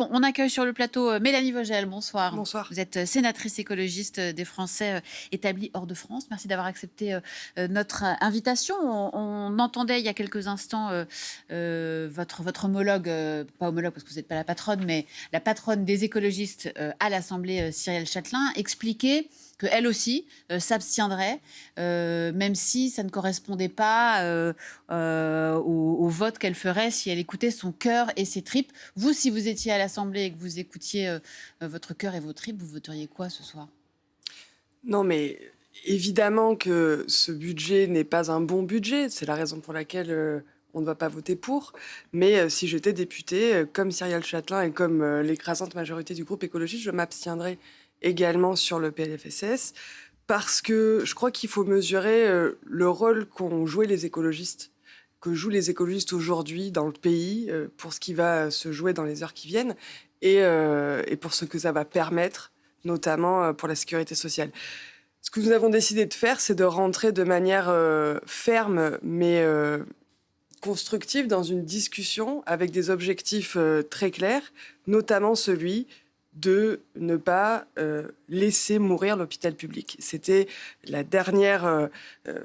Bon, on accueille sur le plateau Mélanie Vogel. Bonsoir. Bonsoir. Vous êtes sénatrice écologiste des Français établis hors de France. Merci d'avoir accepté notre invitation. On entendait il y a quelques instants votre homologue, pas homologue parce que vous n'êtes pas la patronne, mais la patronne des écologistes à l'Assemblée, Cyrielle Châtelain, expliquer qu'elle aussi s'abstiendrait, même si ça ne correspondait pas au vote qu'elle ferait si elle écoutait son cœur et ses tripes. Vous, si vous étiez à l'Assemblée et que vous écoutiez votre cœur et vos tripes, vous voteriez quoi ce soir ? Non, mais évidemment que ce budget n'est pas un bon budget. C'est la raison pour laquelle on ne va pas voter pour. Mais si j'étais députée, comme Cyrielle Châtelain et comme l'écrasante majorité du groupe écologiste, je m'abstiendrai également sur le PLFSS. Parce que je crois qu'il faut mesurer le rôle qu'ont joué les écologistes, que jouent les écologistes aujourd'hui dans le pays, pour ce qui va se jouer dans les heures qui viennent, et pour ce que ça va permettre, notamment pour la sécurité sociale. Ce que nous avons décidé de faire, c'est de rentrer de manière ferme, mais constructive dans une discussion avec des objectifs très clairs, notamment celui de ne pas laisser mourir l'hôpital public. C'était la dernière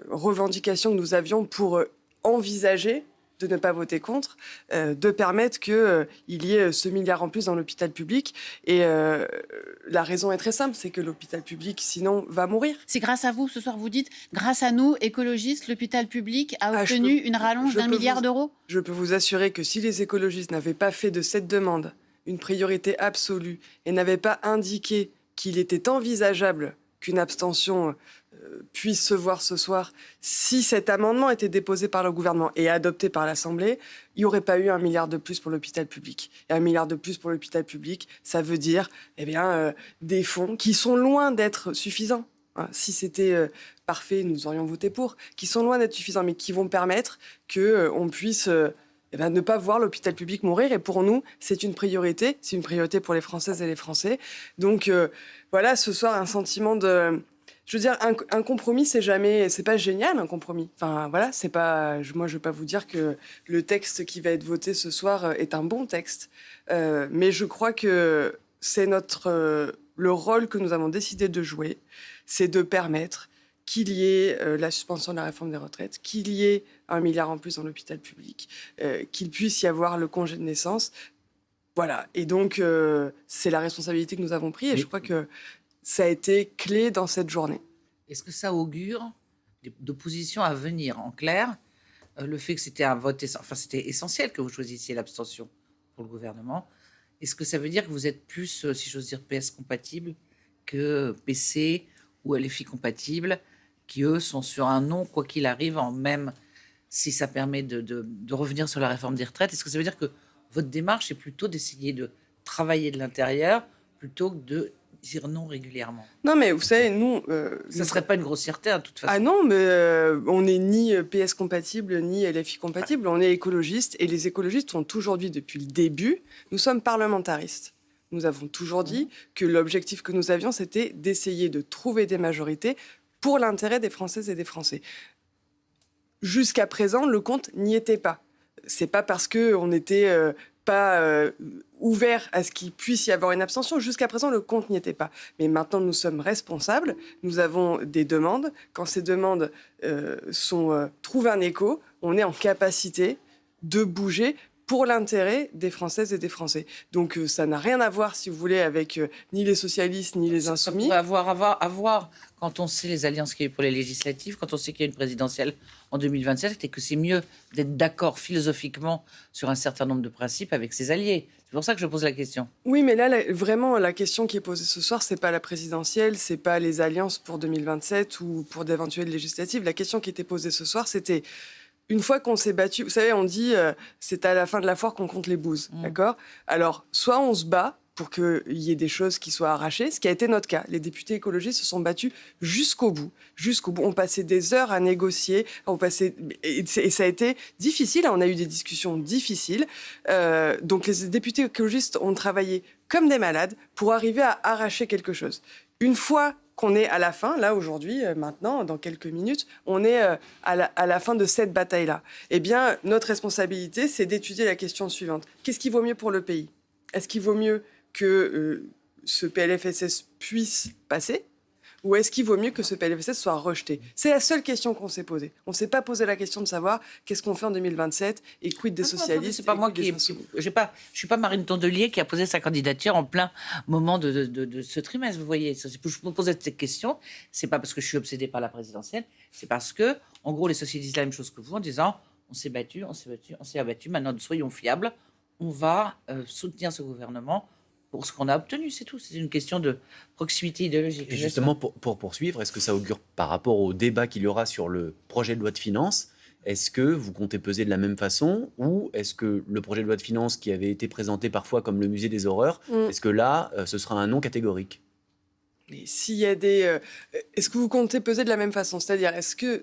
revendication que nous avions pour envisager de ne pas voter contre, de permettre qu'il y ait ce milliard en plus dans l'hôpital public. Et la raison est très simple, c'est que l'hôpital public, sinon, va mourir. C'est grâce à vous, ce soir, vous dites, grâce à nous, écologistes, l'hôpital public a obtenu une rallonge d'1 milliard d'euros ? Je peux vous assurer que si les écologistes n'avaient pas fait de cette demande une priorité absolue et n'avaient pas indiqué qu'il était envisageable qu'une abstention puisse se voir ce soir, si cet amendement était déposé par le gouvernement et adopté par l'Assemblée, il n'y aurait pas eu 1 milliard de plus pour l'hôpital public. Et 1 milliard de plus pour l'hôpital public, ça veut dire des fonds qui sont loin d'être suffisants. Si c'était parfait, nous aurions voté pour, qui sont loin d'être suffisants, mais qui vont permettre qu'on puisse ne pas voir l'hôpital public mourir. Et pour nous, c'est une priorité pour les Françaises et les Français. Donc voilà, ce soir, un sentiment de... Je veux dire, un compromis, c'est pas génial, un compromis. Enfin, voilà, moi, je veux pas vous dire que le texte qui va être voté ce soir est un bon texte. Mais je crois que c'est le rôle que nous avons décidé de jouer, c'est de permettre qu'il y ait la suspension de la réforme des retraites, qu'il y ait 1 milliard en plus dans l'hôpital public, qu'il puisse y avoir le congé de naissance. Voilà. Et donc, c'est la responsabilité que nous avons prise. Et je crois que ça a été clé dans cette journée. Est-ce que ça augure d'opposition à venir ? En clair, le fait que c'était un vote, c'était essentiel que vous choisissiez l'abstention pour le gouvernement. Est-ce que ça veut dire que vous êtes plus, si j'ose dire, PS compatible que PC ou LFI compatible, qui eux sont sur un non quoi qu'il arrive, même si ça permet de revenir sur la réforme des retraites? Est-ce que ça veut dire que votre démarche est plutôt d'essayer de travailler de l'intérieur plutôt que de dire non régulièrement? Non, mais vous savez, nous... ça ne serait pas une grossièreté, de toute façon. Ah non, mais on n'est ni PS compatible, ni LFI compatible. On est écologistes. Et les écologistes ont aujourd'hui, depuis le début, nous sommes parlementaristes. Nous avons toujours dit que l'objectif que nous avions, c'était d'essayer de trouver des majorités pour l'intérêt des Françaises et des Français. Jusqu'à présent, le compte n'y était pas. C'est pas parce qu'on n'était pas ouvert à ce qu'il puisse y avoir une abstention. Jusqu'à présent, le compte n'y était pas. Mais maintenant, nous sommes responsables. Nous avons des demandes. Quand ces demandes trouvent un écho, on est en capacité de bouger pour l'intérêt des Françaises et des Français. Donc ça n'a rien à voir, si vous voulez, avec ni les socialistes, ni les insoumis. Ça pourrait avoir à voir quand on sait les alliances qu'il y a eu pour les législatives, quand on sait qu'il y a une présidentielle en 2027, et que c'est mieux d'être d'accord philosophiquement sur un certain nombre de principes avec ses alliés. C'est pour ça que je pose la question. Oui, mais là, vraiment, la question qui est posée ce soir, c'est pas la présidentielle, c'est pas les alliances pour 2027 ou pour d'éventuelles législatives. La question qui était posée ce soir, c'était... Une fois qu'on s'est battu, vous savez, on dit c'est à la fin de la foire qu'on compte les bouses, d'accord ? Alors, soit on se bat pour qu'il y ait des choses qui soient arrachées, ce qui a été notre cas. Les députés écologistes se sont battus jusqu'au bout. On passait des heures à négocier, et ça a été difficile, on a eu des discussions difficiles. Donc les députés écologistes ont travaillé comme des malades pour arriver à arracher quelque chose. Une fois qu'on est à la fin, là aujourd'hui, maintenant, dans quelques minutes, on est à la fin de cette bataille-là. Eh bien, notre responsabilité, c'est d'étudier la question suivante. Qu'est-ce qui vaut mieux pour le pays ? Est-ce qu'il vaut mieux que ce PLFSS puisse passer ou est-ce qu'il vaut mieux que ce PLFSS soit rejeté? C'est la seule question qu'on s'est posée. On ne s'est pas posé la question de savoir qu'est-ce qu'on fait en 2027 et quid des socialistes. C'est pas moi je suis pas Marine Tondelier qui a posé sa candidature en plein moment de ce trimestre. Vous voyez, je me posais cette question. C'est pas parce que je suis obsédée par la présidentielle, c'est parce que, en gros, les socialistes disent la même chose que vous en disant on s'est battu, on s'est abattu. Maintenant, soyons fiables. On va soutenir ce gouvernement pour ce qu'on a obtenu, c'est tout. C'est une question de proximité idéologique. Et justement, pour poursuivre, est-ce que ça augure par rapport au débat qu'il y aura sur le projet de loi de finances? Est-ce que vous comptez peser de la même façon ou est-ce que le projet de loi de finances qui avait été présenté parfois comme le musée des horreurs, est-ce que là, ce sera un non catégorique? Mais s'il y a des... est-ce que vous comptez peser de la même façon? C'est-à-dire,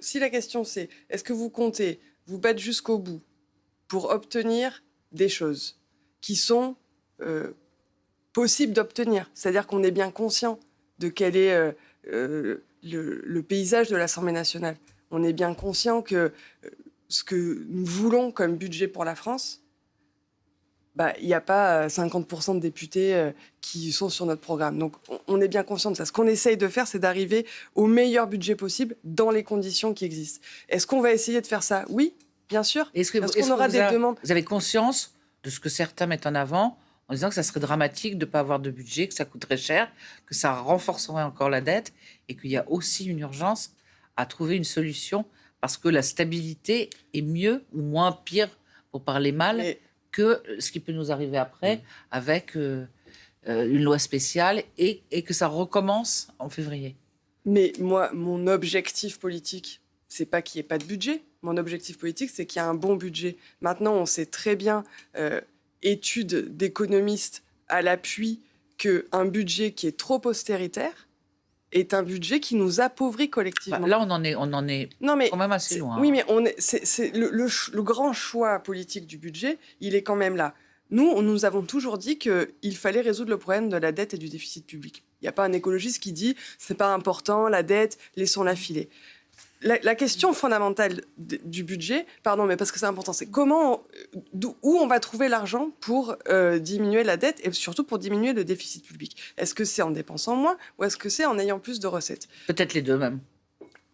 si la question c'est, est-ce que vous comptez vous battre jusqu'au bout pour obtenir des choses qui sont possibles d'obtenir? C'est-à-dire qu'on est bien conscient de quel est le paysage de l'Assemblée nationale. On est bien conscient que ce que nous voulons comme budget pour la France, il n'y a pas 50% de députés qui sont sur notre programme. Donc, on est bien conscient de ça. Ce qu'on essaye de faire, c'est d'arriver au meilleur budget possible dans les conditions qui existent. Est-ce qu'on va essayer de faire ça? Oui, bien sûr. Est-ce qu'on aura des demandes? Vous avez conscience de ce que certains mettent en avant en disant que ça serait dramatique de ne pas avoir de budget, que ça coûterait cher, que ça renforcerait encore la dette et qu'il y a aussi une urgence à trouver une solution parce que la stabilité est mieux ou moins pire, pour parler mal, que ce qui peut nous arriver après avec une loi spéciale et que ça recommence en février. Mais moi, mon objectif politique, c'est pas qu'il n'y ait pas de budget. Mon objectif politique, c'est qu'il y ait un bon budget. Maintenant, on sait très bien, études d'économistes à l'appui, qu'un budget qui est trop austéritaire est un budget qui nous appauvrit collectivement. Là, on en est quand même assez loin. Oui, mais c'est le grand choix politique du budget, il est quand même là. Nous avons toujours dit qu'il fallait résoudre le problème de la dette et du déficit public. Il n'y a pas un écologiste qui dit « c'est pas important, la dette, laissons-la filer ». La question fondamentale du budget, pardon, mais parce que c'est important, c'est où on va trouver l'argent pour diminuer la dette et surtout pour diminuer le déficit public. Est-ce que c'est en dépensant moins ou est-ce que c'est en ayant plus de recettes? Peut-être les deux même.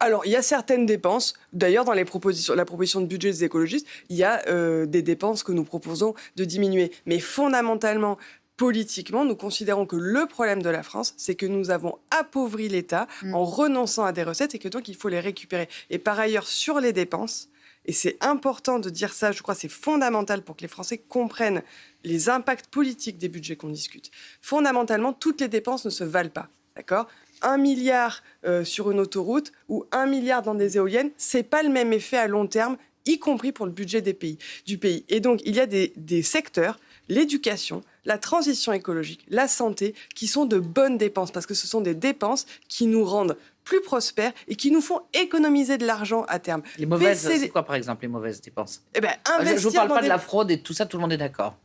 Alors, il y a certaines dépenses. D'ailleurs, dans la proposition de budget des écologistes, il y a des dépenses que nous proposons de diminuer. Mais fondamentalement, politiquement, nous considérons que le problème de la France, c'est que nous avons appauvri l'État en renonçant à des recettes et que donc il faut les récupérer. Et par ailleurs, sur les dépenses, et c'est important de dire ça, je crois que c'est fondamental pour que les Français comprennent les impacts politiques des budgets qu'on discute. Fondamentalement, toutes les dépenses ne se valent pas, d'accord ? 1 milliard sur une autoroute ou 1 milliard dans des éoliennes, c'est pas le même effet à long terme, y compris pour le budget du pays. Et donc, il y a des secteurs, l'éducation, la transition écologique, la santé, qui sont de bonnes dépenses, parce que ce sont des dépenses qui nous rendent plus prospères et qui nous font économiser de l'argent à terme. Les mauvaises, c'est quoi par exemple les mauvaises dépenses? Je ne vous parle pas de la fraude et tout ça, tout le monde est d'accord.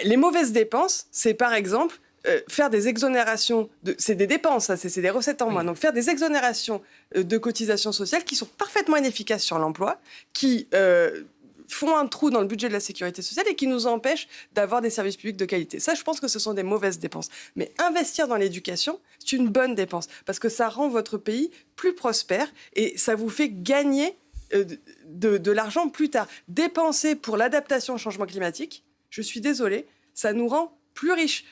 Les mauvaises dépenses, c'est par exemple faire des exonérations, c'est des dépenses, ça, c'est des recettes en moins. Donc faire des exonérations de cotisations sociales qui sont parfaitement inefficaces sur l'emploi, qui font un trou dans le budget de la sécurité sociale et qui nous empêchent d'avoir des services publics de qualité. Ça, je pense que ce sont des mauvaises dépenses. Mais investir dans l'éducation, c'est une bonne dépense parce que ça rend votre pays plus prospère et ça vous fait gagner de l'argent plus tard. Dépenser pour l'adaptation au changement climatique, je suis désolée, ça nous rend plus riches.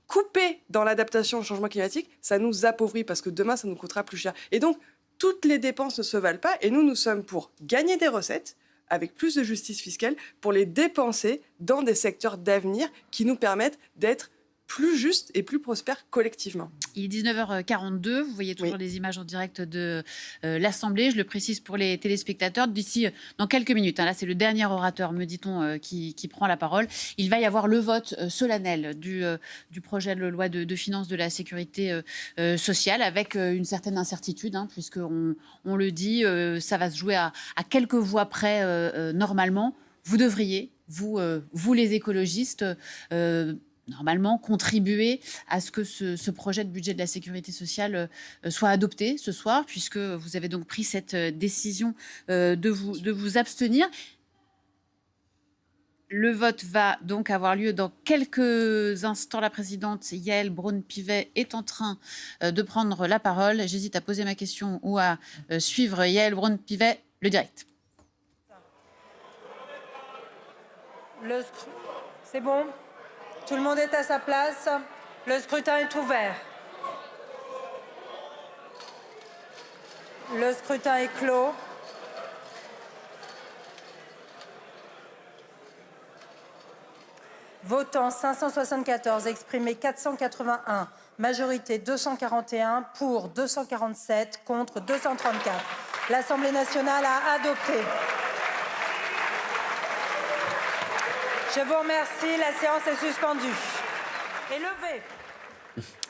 Couper dans l'adaptation au changement climatique, ça nous appauvrit parce que demain, ça nous coûtera plus cher. Et donc, toutes les dépenses ne se valent pas et nous sommes pour gagner des recettes avec plus de justice fiscale pour les dépenser dans des secteurs d'avenir qui nous permettent d'être plus justes et plus prospères collectivement. Il est 19h42, vous voyez toujours les images en direct de l'Assemblée. Je le précise pour les téléspectateurs, d'ici dans quelques minutes, là c'est le dernier orateur, me dit-on, qui prend la parole. Il va y avoir le vote solennel du projet de loi de finances de la sécurité sociale avec une certaine incertitude, puisqu'on le dit, ça va se jouer à quelques voix près normalement. Vous devriez, vous les écologistes, normalement, contribuer à ce que ce projet de budget de la sécurité sociale soit adopté ce soir, puisque vous avez donc pris cette décision de vous abstenir. Le vote va donc avoir lieu dans quelques instants. La présidente Yaël Braun-Pivet est en train de prendre la parole. J'hésite à poser ma question ou à suivre Yaël Braun-Pivet, le direct. C'est bon? Tout le monde est à sa place? Le scrutin est ouvert. Le scrutin est clos. Votant 574, exprimé 481, majorité 241, pour 247, contre 234. L'Assemblée nationale a adopté. Je vous remercie, la séance est suspendue. Et levée.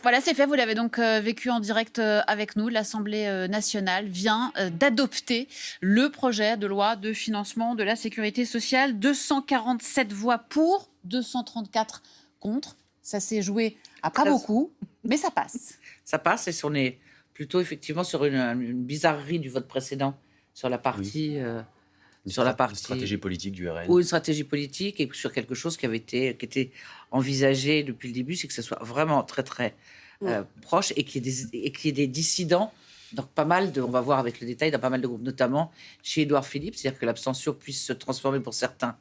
Voilà, c'est fait. Vous l'avez donc vécu en direct avec nous. L'Assemblée nationale vient d'adopter le projet de loi de financement de la sécurité sociale. 247 voix pour, 234 contre. Ça s'est joué à pas beaucoup, mais ça passe. Ça passe et on est plutôt effectivement sur une bizarrerie du vote précédent sur la partie... Une stratégie politique du RN. Ou une stratégie politique et sur quelque chose qui était envisagé depuis le début, c'est que ce soit vraiment très très proche et qu'il y ait des dissidents. Donc pas mal on va voir avec le détail, dans pas mal de groupes, notamment chez Édouard Philippe, c'est-à-dire que l'abstention puisse se transformer pour certains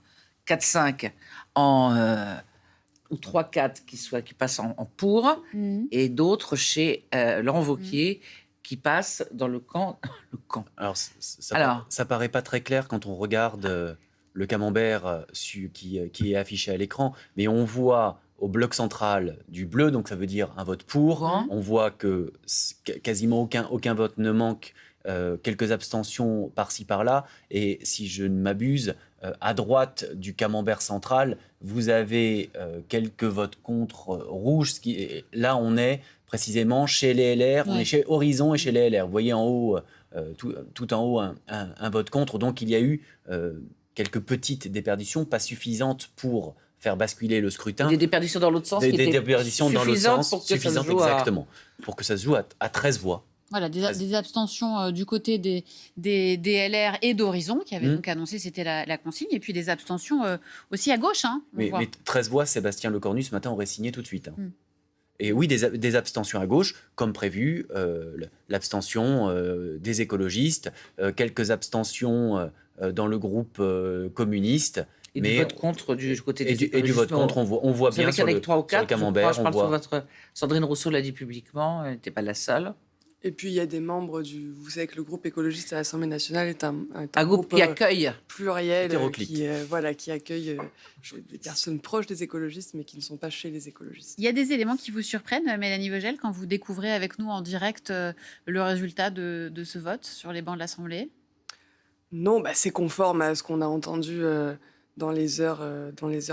4-5 ou 3-4 qui passent en pour, et d'autres chez Laurent Wauquiez qui passe dans le camp. Alors, ça paraît pas très clair quand on regarde le camembert qui est affiché à l'écran, mais on voit au bloc central du bleu, donc ça veut dire un vote pour. On voit que quasiment aucun vote ne manque, quelques abstentions par-ci par-là, et si je ne m'abuse, à droite du camembert central, vous avez quelques votes contre rouges. Là, on est précisément chez les LR, on est chez Horizon et chez les LR. Vous voyez en haut, tout en haut, un vote contre. Donc il y a eu quelques petites déperditions, pas suffisantes pour faire basculer le scrutin. Des déperditions dans l'autre sens. Des déperditions dans l'autre sens, suffisantes exactement, pour que ça se joue à 13 voix. Voilà, des abstentions du côté des LR et d'Horizon, qui avaient donc annoncé c'était la consigne, et puis des abstentions aussi à gauche. Mais 13 voix, Sébastien Lecornu, ce matin, aurait signé tout de suite. Et oui, des abstentions à gauche, comme prévu, l'abstention des écologistes, quelques abstentions dans le groupe communiste. Et du vote contre du côté des écologistes. Et du vote contre, on voit bien sur le camembert. Je parle sur votre... Sandrine Rousseau l'a dit publiquement, elle n'était pas la seule. Et puis il y a des membres vous savez que le groupe écologiste à l'Assemblée nationale est un groupe qui accueille pluriel, qui accueille des personnes proches des écologistes, mais qui ne sont pas chez les écologistes. Il y a des éléments qui vous surprennent, Mélanie Vogel, quand vous découvrez avec nous en direct le résultat de ce vote sur les bancs de l'Assemblée? Non, c'est conforme à ce qu'on a entendu dans les heures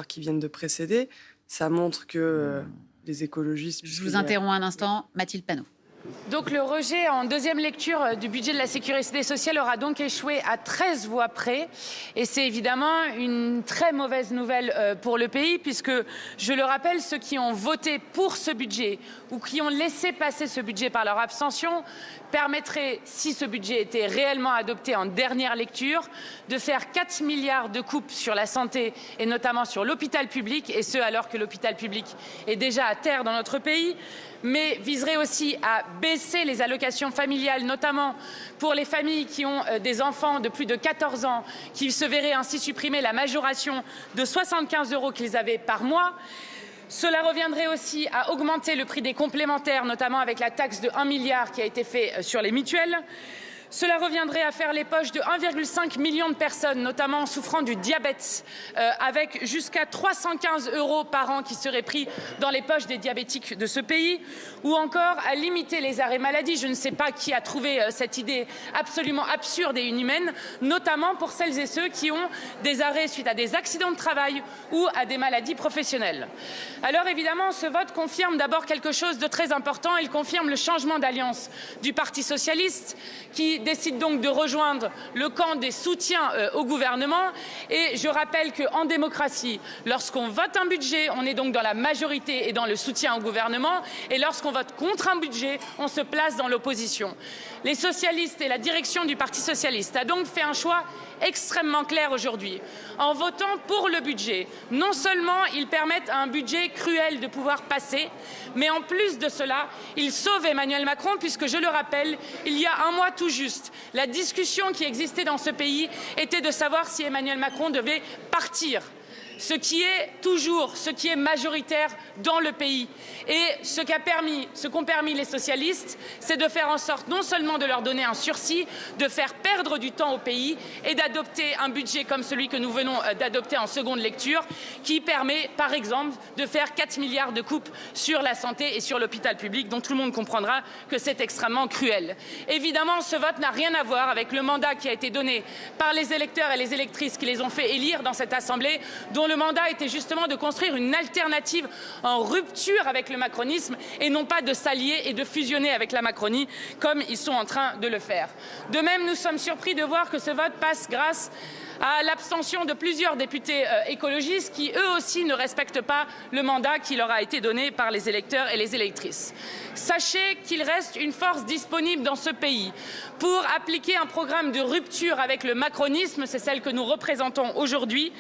qui viennent de précéder. Ça montre que les écologistes... Je vous interromps un instant, Mathilde Panot. Donc le rejet en deuxième lecture du budget de la sécurité sociale aura donc échoué à 13 voix près. Et c'est évidemment une très mauvaise nouvelle pour le pays, puisque, je le rappelle, ceux qui ont voté pour ce budget ou qui ont laissé passer ce budget par leur abstention permettrait, si ce budget était réellement adopté en dernière lecture, de faire 4 milliards de coupes sur la santé et notamment sur l'hôpital public, et ce alors que l'hôpital public est déjà à terre dans notre pays, mais viserait aussi à baisser les allocations familiales, notamment pour les familles qui ont des enfants de plus de 14 ans, qui se verraient ainsi supprimer la majoration de 75 € qu'ils avaient par mois. Cela reviendrait aussi à augmenter le prix des complémentaires, notamment avec la taxe de 1 milliard qui a été faite sur les mutuelles. Cela reviendrait à faire les poches de 1,5 million de personnes, notamment souffrant du diabète, avec jusqu'à 315 € par an qui seraient pris dans les poches des diabétiques de ce pays, ou encore à limiter les arrêts maladie. Je ne sais pas qui a trouvé cette idée absolument absurde et inhumaine, notamment pour celles et ceux qui ont des arrêts suite à des accidents de travail ou à des maladies professionnelles. Alors évidemment, ce vote confirme d'abord quelque chose de très important. Il confirme le changement d'alliance du Parti socialiste, qui décide donc de rejoindre le camp des soutiens au gouvernement. Et je rappelle qu'en démocratie, lorsqu'on vote un budget, on est donc dans la majorité et dans le soutien au gouvernement. Et lorsqu'on vote contre un budget, on se place dans l'opposition. Les socialistes et la direction du Parti socialiste a donc fait un choix extrêmement clair aujourd'hui. En votant pour le budget, non seulement ils permettent à un budget cruel de pouvoir passer, mais en plus de cela, ils sauvent Emmanuel Macron, puisque, je le rappelle, il y a un mois tout juste, la discussion qui existait dans ce pays était de savoir si Emmanuel Macron devait partir. Ce qui est majoritaire dans le pays. Et ce qu'ont permis les socialistes, c'est de faire en sorte non seulement de leur donner un sursis, de faire perdre du temps au pays et d'adopter un budget comme celui que nous venons d'adopter en seconde lecture, qui permet, par exemple, de faire 4 milliards de coupes sur la santé et sur l'hôpital public, dont tout le monde comprendra que c'est extrêmement cruel. Évidemment, ce vote n'a rien à voir avec le mandat qui a été donné par les électeurs et les électrices qui les ont fait élire dans cette Assemblée, dont le mandat était justement de construire une alternative en rupture avec le macronisme et non pas de s'allier et de fusionner avec la Macronie comme ils sont en train de le faire. De même, nous sommes surpris de voir que ce vote passe grâce à l'abstention de plusieurs députés écologistes qui, eux aussi, ne respectent pas le mandat qui leur a été donné par les électeurs et les électrices. Sachez qu'il reste une force disponible dans ce pays pour appliquer un programme de rupture avec le macronisme, c'est celle que nous représentons aujourd'hui,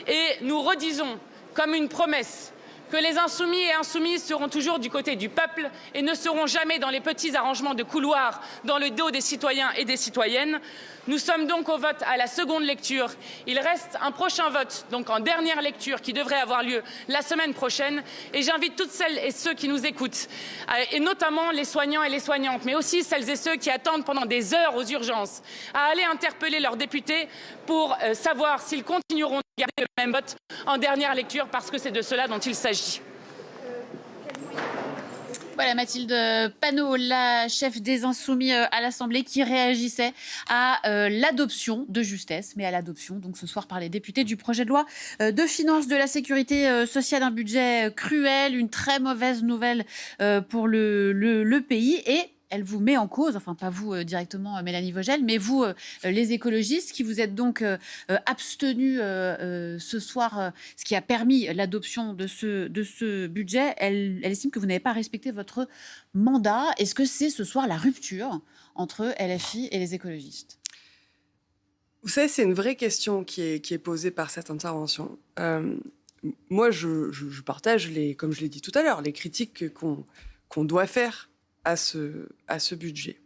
et nous redisons comme une promesse que les insoumis et insoumises seront toujours du côté du peuple et ne seront jamais dans les petits arrangements de couloir dans le dos des citoyens et des citoyennes. Nous sommes donc au vote à la seconde lecture. Il reste un prochain vote, donc en dernière lecture, qui devrait avoir lieu la semaine prochaine. Et j'invite toutes celles et ceux qui nous écoutent, et notamment les soignants et les soignantes, mais aussi celles et ceux qui attendent pendant des heures aux urgences, à aller interpeller leurs députés pour savoir s'ils continueront de garder le même vote en dernière lecture, parce que c'est de cela dont il s'agit. Voilà, Mathilde Panot, la chef des Insoumis à l'Assemblée, qui réagissait à l'adoption de justesse, mais à l'adoption, donc ce soir par les députés, du projet de loi de finances de la sécurité sociale, un budget cruel, une très mauvaise nouvelle pour le pays. Et elle vous met en cause, enfin pas vous directement Mélanie Vogel, mais vous les écologistes qui vous êtes donc abstenus ce soir, ce qui a permis l'adoption de ce budget. Elle estime que vous n'avez pas respecté votre mandat. Est-ce que c'est ce soir la rupture entre LFI et les écologistes ? Vous savez, c'est une vraie question qui est posée par cette intervention. Moi, je partage, comme je l'ai dit tout à l'heure, les critiques qu'on doit faire à ce budget.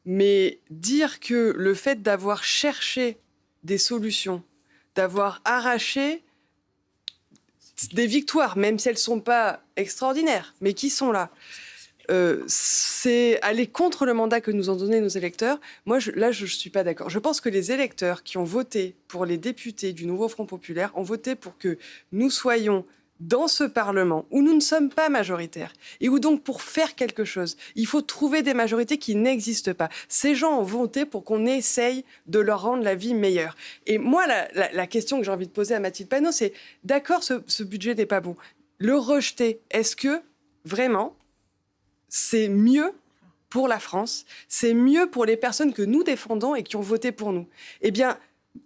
Mais dire que le fait d'avoir cherché des solutions, d'avoir arraché des victoires, même si elles ne sont pas extraordinaires, mais qui sont là, c'est aller contre le mandat que nous ont donné nos électeurs. Moi, je ne suis pas d'accord. Je pense que les électeurs qui ont voté pour les députés du Nouveau Front Populaire ont voté pour que nous soyons dans ce Parlement où nous ne sommes pas majoritaires et où donc pour faire quelque chose, il faut trouver des majorités qui n'existent pas. Ces gens ont voté pour qu'on essaye de leur rendre la vie meilleure. Et moi, la question que j'ai envie de poser à Mathilde Panot, c'est d'accord, ce budget n'est pas bon. Le rejeter, est-ce que vraiment c'est mieux pour la France, c'est mieux pour les personnes que nous défendons et qui ont voté pour nous? Eh bien,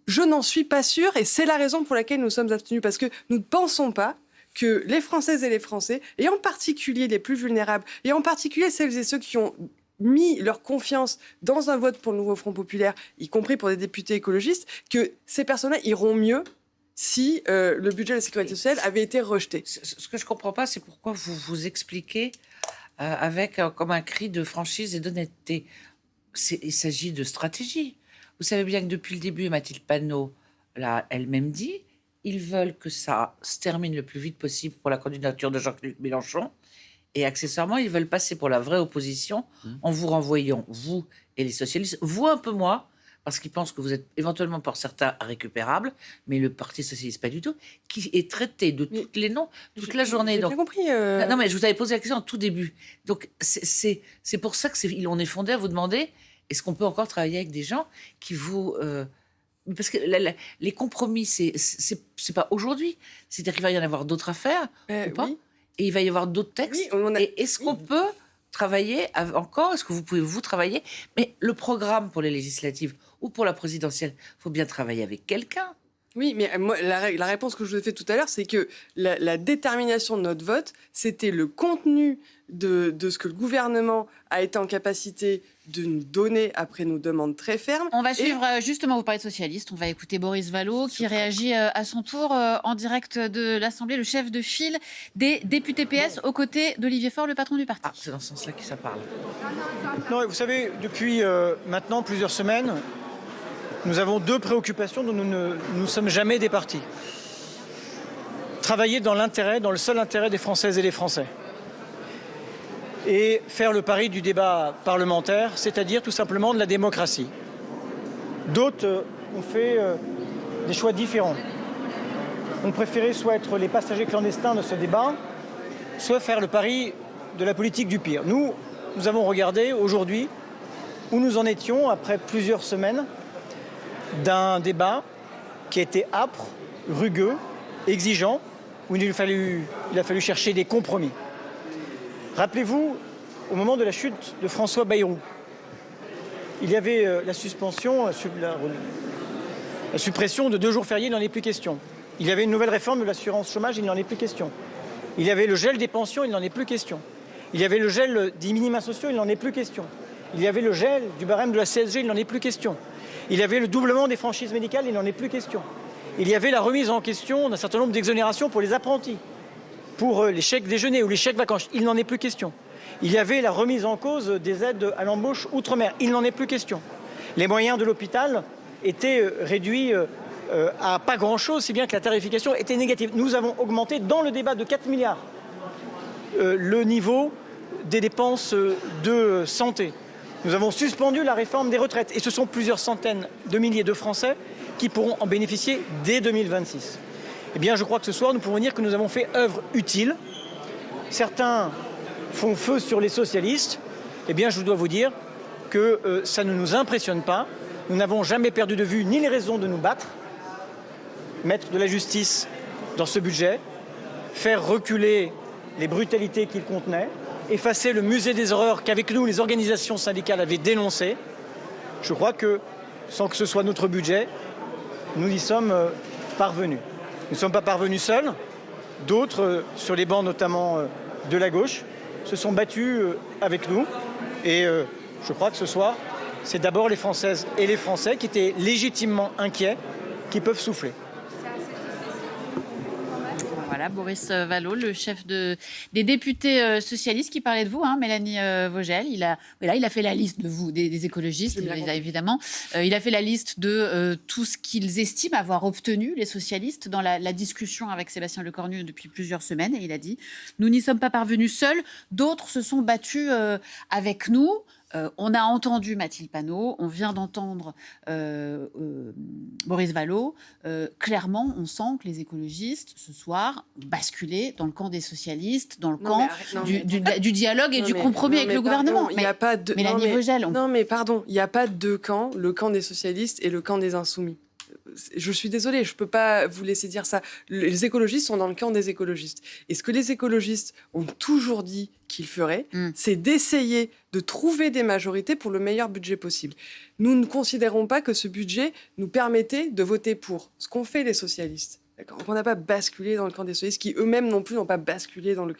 je n'en suis pas sûre et c'est la raison pour laquelle nous sommes abstenus, parce que nous ne pensons pas que les Françaises et les Français, et en particulier les plus vulnérables, et en particulier celles et ceux qui ont mis leur confiance dans un vote pour le Nouveau Front Populaire, y compris pour des députés écologistes, que ces personnes-là iront mieux si le budget de la sécurité sociale avait été rejeté. Ce que je ne comprends pas, c'est pourquoi vous vous expliquez avec comme un cri de franchise et d'honnêteté. Il s'agit de stratégie. Vous savez bien que depuis le début, Mathilde Panot l'a elle-même dit, ils veulent que ça se termine le plus vite possible pour la candidature de Jean-Luc Mélenchon. Et accessoirement, ils veulent passer pour la vraie opposition en vous renvoyant, vous et les socialistes, vous un peu moins, parce qu'ils pensent que vous êtes éventuellement pour certains récupérables, mais le Parti socialiste pas du tout, qui est traité de tous les noms toute la journée. J'ai Donc, bien compris. Non, mais je vous avais posé la question en tout début. Donc, c'est pour ça qu'on est fondé à vous demander, est-ce qu'on peut encore travailler avec des gens qui vous... Parce que les compromis, c'est pas aujourd'hui. C'est-à-dire qu'il va y en avoir d'autres à faire, ou pas, oui. Et il va y avoir d'autres textes. Oui, Et est-ce qu'on peut travailler encore? Est-ce que vous pouvez vous travailler? Mais le programme pour les législatives ou pour la présidentielle, il faut bien travailler avec quelqu'un. Oui, mais moi, la réponse que je vous ai faite tout à l'heure, c'est que la détermination de notre vote, c'était le contenu de ce que le gouvernement a été en capacité de nous donner après nos demandes très fermes. On va suivre, justement, vous parlez de socialistes, on va écouter Boris Vallaud qui réagit à son tour en direct de l'Assemblée, le chef de file des députés PS aux côtés d'Olivier Faure, le patron du parti. Ah, c'est dans ce sens-là que ça parle. Non, vous savez, depuis maintenant plusieurs semaines, nous avons deux préoccupations dont nous ne nous sommes jamais départis. Travailler dans le seul intérêt des Françaises et des Français. Et faire le pari du débat parlementaire, c'est-à-dire tout simplement de la démocratie. D'autres ont fait des choix différents. On préférait soit être les passagers clandestins de ce débat, soit faire le pari de la politique du pire. Nous avons regardé aujourd'hui où nous en étions après plusieurs semaines d'un débat qui a été âpre, rugueux, exigeant, où il a fallu chercher des compromis. Rappelez-vous, au moment de la chute de François Bayrou, il y avait la suspension, la suppression de 2 jours fériés, il n'en est plus question. Il y avait une nouvelle réforme de l'assurance chômage, il n'en est plus question. Il y avait le gel des pensions, il n'en est plus question. Il y avait le gel des minima sociaux, il n'en est plus question. Il y avait le gel du barème de la CSG, il n'en est plus question. Il y avait le doublement des franchises médicales, il n'en est plus question. Il y avait la remise en question d'un certain nombre d'exonérations pour les apprentis, pour les chèques déjeuner ou les chèques vacances, il n'en est plus question. Il y avait la remise en cause des aides à l'embauche outre-mer, il n'en est plus question. Les moyens de l'hôpital étaient réduits à pas grand-chose, si bien que la tarification était négative. Nous avons augmenté dans le débat de 4 milliards le niveau des dépenses de santé. Nous avons suspendu la réforme des retraites et ce sont plusieurs centaines de milliers de Français qui pourront en bénéficier dès 2026. Eh bien, je crois que ce soir, nous pouvons dire que nous avons fait œuvre utile. Certains font feu sur les socialistes. Eh bien, je dois vous dire que ça ne nous impressionne pas. Nous n'avons jamais perdu de vue ni les raisons de nous battre, mettre de la justice dans ce budget, faire reculer les brutalités qu'il contenait, effacer le musée des horreurs qu'avec nous, les organisations syndicales avaient dénoncé. Je crois que, sans que ce soit notre budget, nous y sommes parvenus. Nous ne sommes pas parvenus seuls. D'autres, sur les bancs notamment de la gauche, se sont battus avec nous. Et je crois que ce soir, c'est d'abord les Françaises et les Français qui étaient légitimement inquiets, qui peuvent souffler. Voilà, Boris Vallaud, le chef des députés socialistes qui parlait de vous, hein, Mélanie Vogel. Il a fait la liste de vous, des écologistes, évidemment. Il a fait la liste de tout ce qu'ils estiment avoir obtenu, les socialistes, dans la discussion avec Sébastien Lecornu depuis plusieurs semaines. Et il a dit « Nous n'y sommes pas parvenus seuls, d'autres se sont battus avec nous ». On a entendu Mathilde Panot, on vient d'entendre Boris Vallaud. Clairement, on sent que les écologistes, ce soir, ont basculé dans le camp des socialistes, dans le camp du dialogue et du compromis avec le gouvernement. Il n'y a pas de... Mélanie Vogel. Non, mais pardon, il n'y a pas deux camps, le camp des socialistes et le camp des insoumis. Je suis désolée, je ne peux pas vous laisser dire ça. Les écologistes sont dans le camp des écologistes. Et ce que les écologistes ont toujours dit qu'ils feraient, c'est d'essayer de trouver des majorités pour le meilleur budget possible. Nous ne considérons pas que ce budget nous permettait de voter pour ce qu'ont fait les socialistes. D'accord. Donc on n'a pas basculé dans le camp des socialistes, qui eux-mêmes non plus n'ont pas basculé dans le...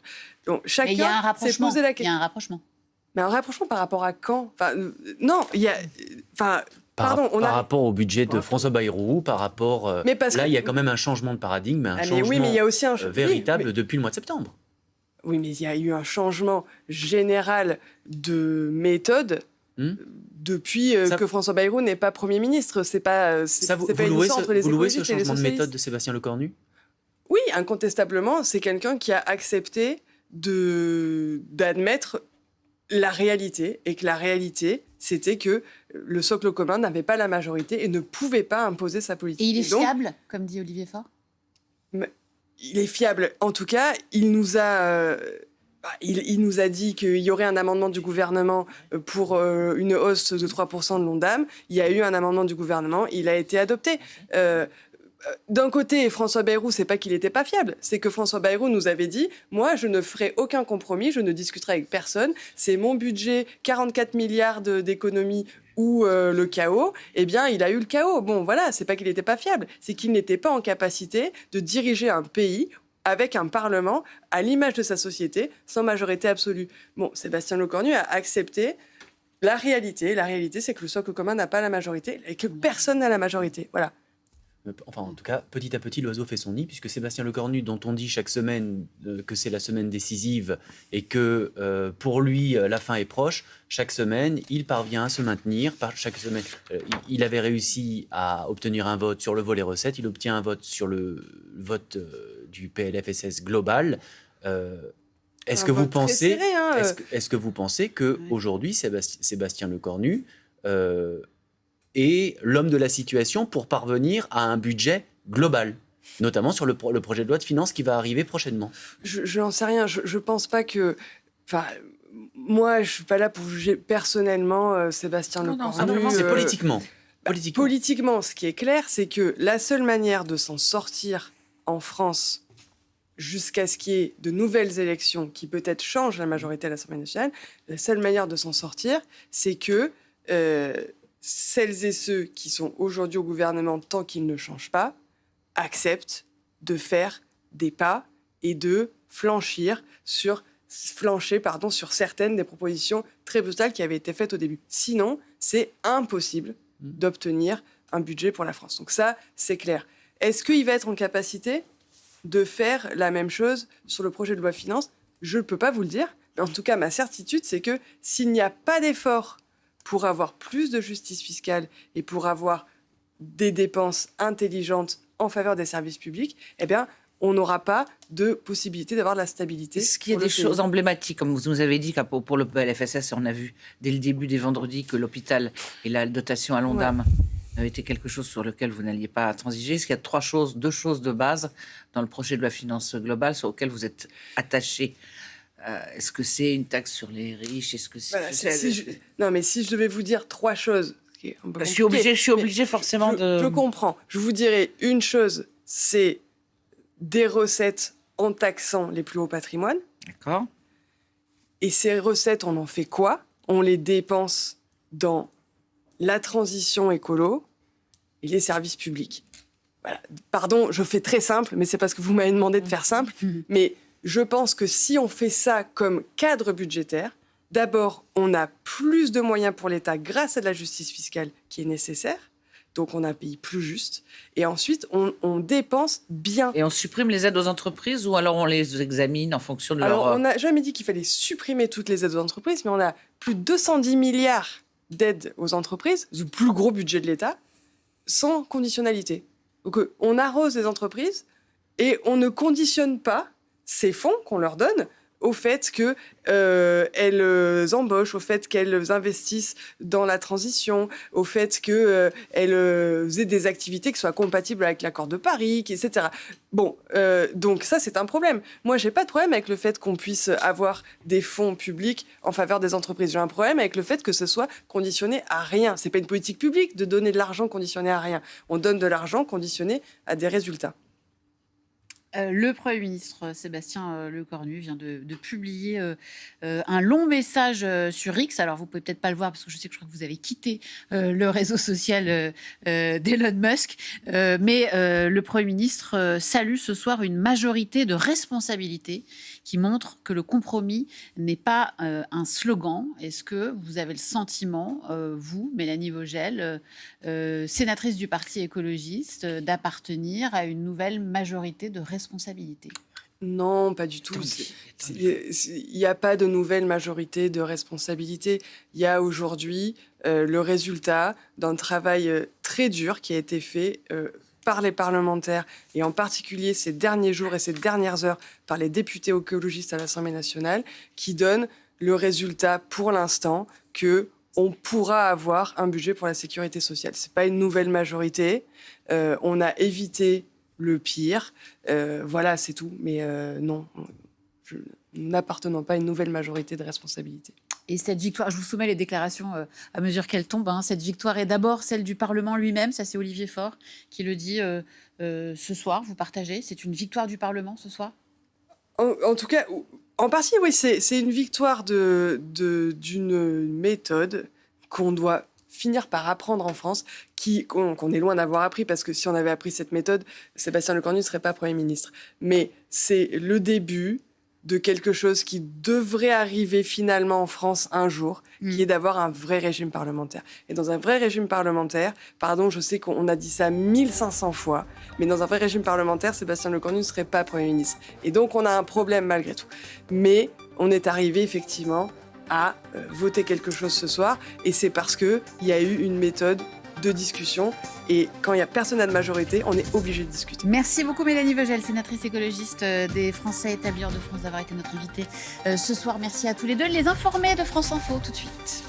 Donc, chacun s'est posé la question. Il y a un rapprochement. Mais un rapprochement par rapport à quand ? Non, il y a... Par rapport au budget de François Bayrou, par rapport... là, il y a quand même un changement de paradigme, mais changement il y a aussi véritable depuis le mois de septembre. Oui, mais il y a eu un changement général de méthode depuis que François Bayrou n'est pas Premier ministre. Vous louez ce changement de méthode de Sébastien Lecornu ? Oui, incontestablement, c'est quelqu'un qui a accepté d'admettre la réalité, et que la réalité, c'était que le socle commun n'avait pas la majorité et ne pouvait pas imposer sa politique. Et il est fiable, comme dit Olivier Faure ? Il est fiable. En tout cas, il nous a dit qu'il y aurait un amendement du gouvernement pour une hausse de 3% de l'Ondam. Il y a eu un amendement du gouvernement, il a été adopté. D'un côté, François Bayrou, c'est pas qu'il n'était pas fiable, c'est que François Bayrou nous avait dit « Moi, je ne ferai aucun compromis, je ne discuterai avec personne. C'est mon budget, 44 milliards d'économies ou le chaos, eh bien, il a eu le chaos. Bon, voilà, c'est pas qu'il n'était pas fiable, c'est qu'il n'était pas en capacité de diriger un pays avec un parlement à l'image de sa société, sans majorité absolue. Bon, Sébastien Lecornu a accepté la réalité. La réalité, c'est que le socle commun n'a pas la majorité et que personne n'a la majorité. Voilà. Enfin, en tout cas, petit à petit, l'oiseau fait son nid, puisque Sébastien Lecornu, dont on dit chaque semaine que c'est la semaine décisive et que pour lui, la fin est proche, chaque semaine, il parvient à se maintenir. Chaque semaine, il avait réussi à obtenir un vote sur le volet recettes, il obtient un vote sur le vote du PLFSS global. Est-ce que vous pensez, serré, hein, est-ce que vous pensez que aujourd'hui, Sébastien Lecornu est l'homme de la situation pour parvenir à un budget global, notamment sur le projet de loi de finances qui va arriver prochainement? Je n'en sais rien. Je pense pas que... Enfin, moi, je suis pas là pour juger personnellement Sébastien Lecornu. C'est politiquement. Politiquement, ce qui est clair, c'est que la seule manière de s'en sortir en France jusqu'à ce qu'il y ait de nouvelles élections qui peut-être changent la majorité à l'Assemblée nationale, la seule manière de s'en sortir, c'est que celles et ceux qui sont aujourd'hui au gouvernement, tant qu'ils ne changent pas, acceptent de faire des pas et de flancher sur certaines des propositions très brutales qui avaient été faites au début. Sinon, c'est impossible d'obtenir un budget pour la France. Donc ça, c'est clair. Est-ce qu'il va être en capacité de faire la même chose sur le projet de loi de finances? Je ne peux pas vous le dire. Mais en tout cas, ma certitude, c'est que s'il n'y a pas d'effort pour avoir plus de justice fiscale et pour avoir des dépenses intelligentes en faveur des services publics, eh bien, on n'aura pas de possibilité d'avoir de la stabilité. Est-ce qu'il y a des choses emblématiques, comme vous nous avez dit, pour le PLFSS, on a vu dès le début des vendredis que l'hôpital et la dotation à l'Ondam était quelque chose sur lequel vous n'alliez pas transiger. Est-ce qu'il y a deux choses de base dans le projet de loi finance globale sur lesquelles vous êtes attaché? Est-ce que c'est une taxe sur les riches? Est-ce que c'est... Voilà, non, mais si je devais vous dire trois choses... Je suis obligé forcément de... Je comprends. Je vous dirais une chose, c'est des recettes en taxant les plus hauts patrimoines. D'accord. Et ces recettes, on en fait quoi? On les dépense dans la transition écolo et les services publics. Voilà. Pardon, je fais très simple, mais c'est parce que vous m'avez demandé de faire simple. Mais je pense que si on fait ça comme cadre budgétaire, d'abord, on a plus de moyens pour l'État grâce à de la justice fiscale qui est nécessaire. Donc, on a un pays plus juste. Et ensuite, on dépense bien. Et on supprime les aides aux entreprises ou alors on les examine en fonction de leur... Alors, on n'a jamais dit qu'il fallait supprimer toutes les aides aux entreprises, mais on a plus de 210 milliards d'aides aux entreprises, le plus gros budget de l'État, sans conditionnalité. Donc, on arrose les entreprises et on ne conditionne pas ces fonds qu'on leur donne au fait qu'elles embauchent, au fait qu'elles investissent dans la transition, au fait qu'elles aient des activités qui soient compatibles avec l'accord de Paris, etc. Bon, donc ça, c'est un problème. Moi, j'ai pas de problème avec le fait qu'on puisse avoir des fonds publics en faveur des entreprises. J'ai un problème avec le fait que ce soit conditionné à rien. C'est pas une politique publique de donner de l'argent conditionné à rien. On donne de l'argent conditionné à des résultats. Le Premier ministre Sébastien Lecornu vient de publier un long message sur X. Alors, vous pouvez peut-être pas le voir parce que je sais que je crois que vous avez quitté le réseau social d'Elon Musk. Mais le Premier ministre salue ce soir une majorité de responsabilité qui montre que le compromis n'est pas un slogan. Est-ce que vous avez le sentiment, vous, Mélanie Vogel, sénatrice du Parti écologiste, d'appartenir à une nouvelle majorité de responsabilité? Non, pas du tout. Il n'y a pas de nouvelle majorité de responsabilité. Il y a aujourd'hui le résultat d'un travail très dur qui a été fait par les parlementaires et en particulier ces derniers jours et ces dernières heures par les députés écologistes à l'Assemblée nationale qui donne le résultat pour l'instant que on pourra avoir un budget pour la sécurité sociale. C'est pas une nouvelle majorité. On a évité le pire. Voilà, c'est tout. Mais non, n'appartenant pas à une nouvelle majorité de responsabilité. Et cette victoire, je vous soumets les déclarations à mesure qu'elles tombent. Cette victoire est d'abord celle du Parlement lui-même. Ça, c'est Olivier Faure qui le dit ce soir. Vous partagez? C'est une victoire du Parlement ce soir? En tout cas, en partie, oui. C'est une victoire d'une méthode qu'on doit finir par apprendre en France, qu'on est loin d'avoir appris, parce que si on avait appris cette méthode, Sébastien Lecornu ne serait pas Premier ministre. Mais c'est le début de quelque chose qui devrait arriver finalement en France un jour, qui est d'avoir un vrai régime parlementaire. Et dans un vrai régime parlementaire, pardon, je sais qu'on a dit ça 1500 fois, mais dans un vrai régime parlementaire, Sébastien Lecornu ne serait pas Premier ministre. Et donc on a un problème malgré tout. Mais on est arrivé effectivement à voter quelque chose ce soir, et c'est parce qu'il y a eu une méthode de discussion, et quand il n'y a personne à de majorité, on est obligé de discuter. Merci beaucoup Mélanie Vogel, sénatrice écologiste des Français établis hors de France, d'avoir été notre invitée ce soir. Merci à tous les deux. Les informés de France Info tout de suite.